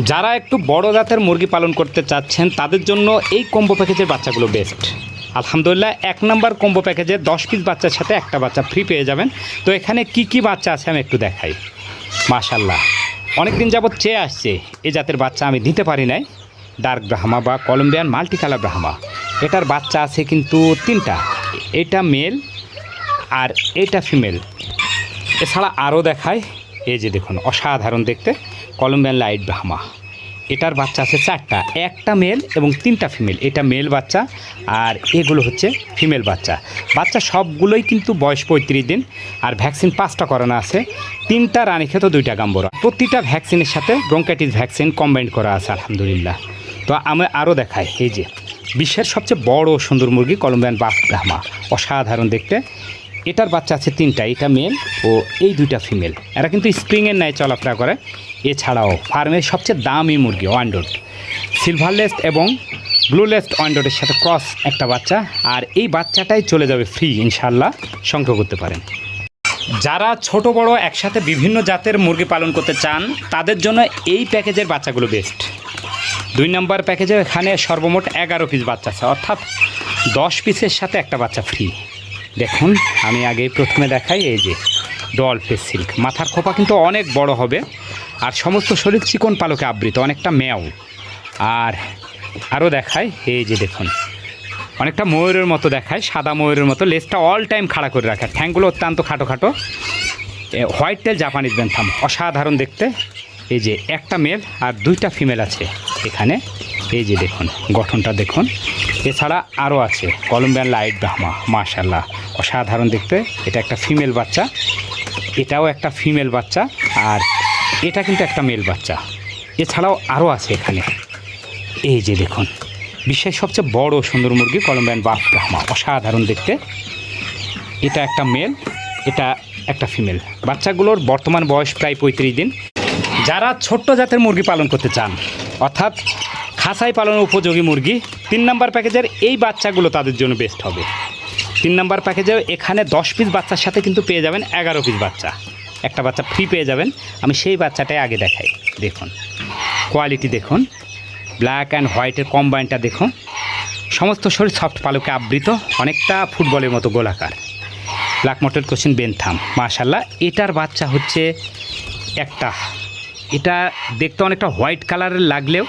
যারা একটু বড় জাতের মুরগি পালন করতে চাচ্ছেন তাদের জন্য এই কম্বো প্যাকেজের বাচ্চাগুলো বেস্ট। আলহামদুলিল্লাহ 1 নম্বর কম্বো প্যাকেজে 10 পিস বাচ্চার সাথে একটা বাচ্চা ফ্রি পেয়ে যাবেন। তো এখানে কি বাচ্চা আছে আমি একটু দেখাই। মাশাআল্লাহ, অনেক দিন যাবত চেয়ে আসছে এই জাতের বাচ্চা আমি দিতে পারি নাই। ডার্ক ব্রাহ্মা বা কলম্বিয়ান মাল্টি কালার ব্রাহ্মা, এটার বাচ্চা আছে কিন্তু 3টা। এটা মেল আর এটা ফিমেল। এছাড়া আরও দেখায়, এই যে দেখুন অসাধারণ দেখতে কলম্বিয়ান লাইট ব্রাহ্মা, এটার বাচ্চা আছে 4টা, একটা মেল এবং 3টা ফিমেল। এটা মেল বাচ্চা আর এগুলো হচ্ছে ফিমেল বাচ্চা। বাচ্চা সবগুলোই কিন্তু বয়স 35 দিন আর ভ্যাকসিন 5টা করানো আছে, 3টা রানীক্ষেত 2টা গাম্বরা। প্রতিটা ভ্যাকসিনের সাথে ব্রঙ্কাইটিস ভ্যাকসিন কম্বাইন্ড করা আছে আলহামদুলিল্লাহ। তো আমি আরও দেখাই, এই যে বিশ্বের সবচেয়ে বড় সুন্দর মুরগি কলম্বিয়ান বাফ ব্রাহ্মা, অসাধারণ দেখতে। এটার বাচ্চা আছে 3টা, এটা মেল ও এই 2টা ফিমেল। এরা কিন্তু স্প্রিংয়ের ন্যায় চলাফেরা করে। এছাড়াও ফার্মের সবচেয়ে দামি মুরগি ওয়ান্ডোট, সিলভার লেস্ট এবং ব্লু লেস্ট ওয়ান্ডোটের সাথে ক্রস একটা বাচ্চা, আর এই বাচ্চাটাই চলে যাবে ফ্রি ইনশাল্লাহ, সংগ্রহ করতে পারেন। যারা ছোট বড় একসাথে বিভিন্ন জাতের মুরগি পালন করতে চান তাদের জন্য এই প্যাকেজের বাচ্চাগুলো বেস্ট। 2 নম্বর প্যাকেজে এখানে সর্বমোট 11 পিস বাচ্চা আছে, অর্থাৎ 10 পিসের সাথে একটা বাচ্চা ফ্রি। দেখুন আমি আগে প্রথমে দেখাই, এই যে ডল ফেস সিল্ক, মাথার খোপা কিন্তু অনেক বড় হবে আর সমস্ত শরীর চিকন পালকে আবৃত, অনেকটা ম্যাও। আর আরও দেখায়, এই যে দেখুন অনেকটা ময়ূরের মতো দেখায়, সাদা ময়ূরের মতো, লেজটা অল টাইম খাড়া করে রাখে, ঠ্যাংগুলো অত্যন্ত খাটো খাটো। হোয়াইট টেল জাপানিজ ব্যান্থাম, অসাধারণ দেখতে। এই যে একটা মেল আর 2টা ফিমেল আছে এখানে, এই যে দেখুন গঠনটা দেখুন। এছাড়া আরও আছে কলম্বিয়ান লাইট ব্রাহ্মা, মাশাআল্লাহ অসাধারণ দেখতে। এটা একটা ফিমেল বাচ্চা, এটাও একটা ফিমেল বাচ্চা, আর এটা কিন্তু একটা মেল বাচ্চা। এছাড়াও আরও আছে এখানে, এই যে দেখুন বিশ্বের সবচেয়ে বড় সুন্দর মুরগি কলম্বিয়ান বাফ ব্রাহ্মা, অসাধারণ দেখতে। এটা একটা মেল, এটা একটা ফিমেল। বাচ্চাগুলোর বর্তমান বয়স প্রায় 35 দিন। যারা ছোট্ট জাতের মুরগি পালন করতে চান, অর্থাৎ খাঁচাই পালনের উপযোগী মুরগি, 3 নম্বর প্যাকেজের এই বাচ্চাগুলো তাদের জন্য বেস্ট হবে। 3 নম্বর প্যাকেজে এখানে 10 পিস বাচ্চার সাথে কিন্তু পেয়ে যাবেন 11 পিস বাচ্চা, একটা বাচ্চা ফ্রি পেয়ে যাবেন। আমি সেই বাচ্চাটাই আগে দেখাই। দেখুন কোয়ালিটি দেখুন, ব্ল্যাক অ্যান্ড হোয়াইটের কম্বাইনটা দেখুন, সমস্ত শরীর সফট পালকে আবৃত, অনেকটা ফুটবলের মতো গোলাকার, ব্ল্যাক মটেড কোচিন বেনথাম, মাশাআল্লাহ। এটার বাচ্চা হচ্ছে একটা, এটা দেখতে অনেকটা হোয়াইট কালারের লাগলেও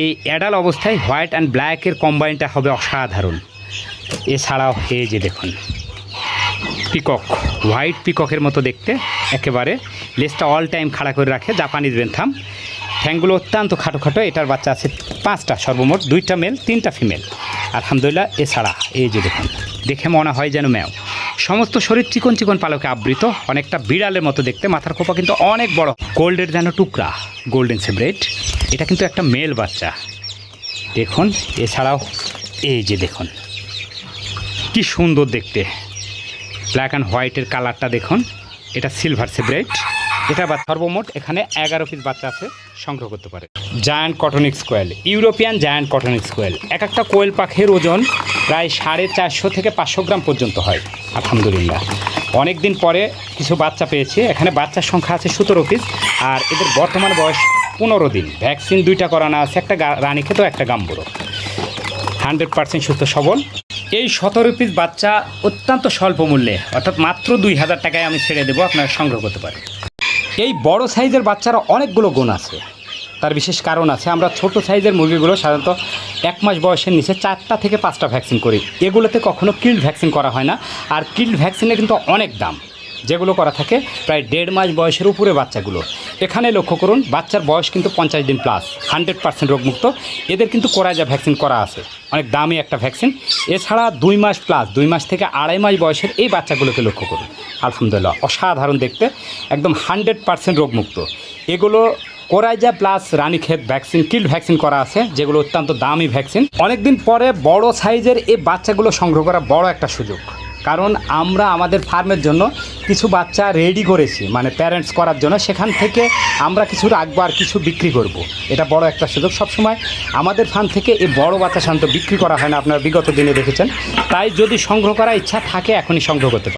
এই অ্যাডাল অবস্থায় হোয়াইট অ্যান্ড ব্ল্যাকের কম্বাইনটা হবে অসাধারণ। এছাড়াও এই যে দেখুন পিকক, হোয়াইট পিককের মতো দেখতে একেবারে, লেজটা অল টাইম খাড়া করে রাখে, জাপানিজ বেনথাম, ঠ্যাংগুলো অত্যন্ত খাটো খাটো। এটার বাচ্চা আছে 5টা, সর্বমোট 2টা মেল 3টা ফিমেল আলহামদুলিল্লাহ। এছাড়া এই যে দেখুন, দেখে মনে হয় যেন ম্যাও, সমস্ত শরীর চিকন চিকন পালকে আবৃত, অনেকটা বিড়ালের মতো দেখতে, মাথার খোপা কিন্তু অনেক বড়, গোল্ডের যেন টুকরা, গোল্ডেন সেব্রেট। এটা কিন্তু একটা মেল বাচ্চা দেখুন। এছাড়াও এই যে দেখুন কি সুন্দর দেখতে, ব্ল্যাক অ্যান্ড হোয়াইটের কালারটা দেখুন। এটা সিলভার সেব্রেট। এটা বা সর্বমোট এখানে 11 পিস বাচ্চা আছে, সংগ্রহ করতে পারে। জায়ান্ট কটনিক্স কোয়েল, ইউরোপিয়ান জায়ান্ট কটনিক্স কোয়েল, একটা কোয়েল পাখির ওজন প্রায় 450 থেকে 500 গ্রাম পর্যন্ত হয় আলহামদুলিল্লাহ। অনেক দিন পরে কিছু বাচ্চা পেয়েছি, এখানে বাচ্চার সংখ্যা আছে 17 পিস, আর এদের বর্তমান বয়স 15 দিন। ভ্যাকসিন 2টা করানো আছে, একটা রানীক্ষেত একটা গাম্বুরো, 100% সুস্থ সবল। এই 17 পিস বাচ্চা অত্যন্ত স্বল্প মূল্যে, অর্থাৎ মাত্র 2000 টাকায় আমি ছেড়ে দেবো, আপনারা সংগ্রহ করতে পারেন। এই বড় সাইজের বাচ্চারা অনেকগুলো গুণ আছে, তার বিশেষ কারণ আছে। আমরা ছোট সাইজের মুরগিগুলো সাধারণত 1 মাস বয়সের নিচে 4টা থেকে 5টা ভ্যাকসিন করি, এগুলোতে কখনো কিল্ড ভ্যাকসিন করা হয় না। আর কিল্ড ভ্যাকসিনে কিন্তু অনেক দাম, যেগুলো করা থাকে প্রায় 1.5 মাস বয়সের উপরে বাচ্চাগুলো। এখানে লক্ষ্য করুন বাচ্চার বয়স কিন্তু 50 দিন প্লাস, 100% রোগমুক্ত। এদের কিন্তু কোরাইজা ভ্যাকসিন করা আছে, অনেক দামি একটা ভ্যাকসিন। এছাড়া 2 মাস প্লাস, 2 মাস থেকে 2.5 মাস বয়সের এই বাচ্চাগুলোকে লক্ষ্য করুন, আলহামদুলিল্লাহ অসাধারণ দেখতে, একদম 100% রোগমুক্ত। এগুলো coryza plus Ranikhet vaccine, killed vaccine করা আছে, যেগুলো অত্যন্ত দামি ভ্যাকসিন। অনেকদিন পরে বড় সাইজের এই বাচ্চাগুলো সংগ্রহ করা বড় একটা সুযোগ, কারণ আমরা আমাদের ফার্মের জন্য কিছু বাচ্চা রেডি করেছি, মানে প্যারেন্টস করার জন্য, সেখান থেকে আমরা কিছু রাখবো আর কিছু বিক্রি করব। এটা বড় একটা সুযোগ। সবসময় আমাদের ফার্ম থেকে এই বড় বাচ্চা সাধারণত বিক্রি করা হয় না, আপনারা বিগত দিনে দেখেছেন। তাই যদি সংগ্রহ করার ইচ্ছা থাকে এখনই সংগ্রহ করতে পারেন।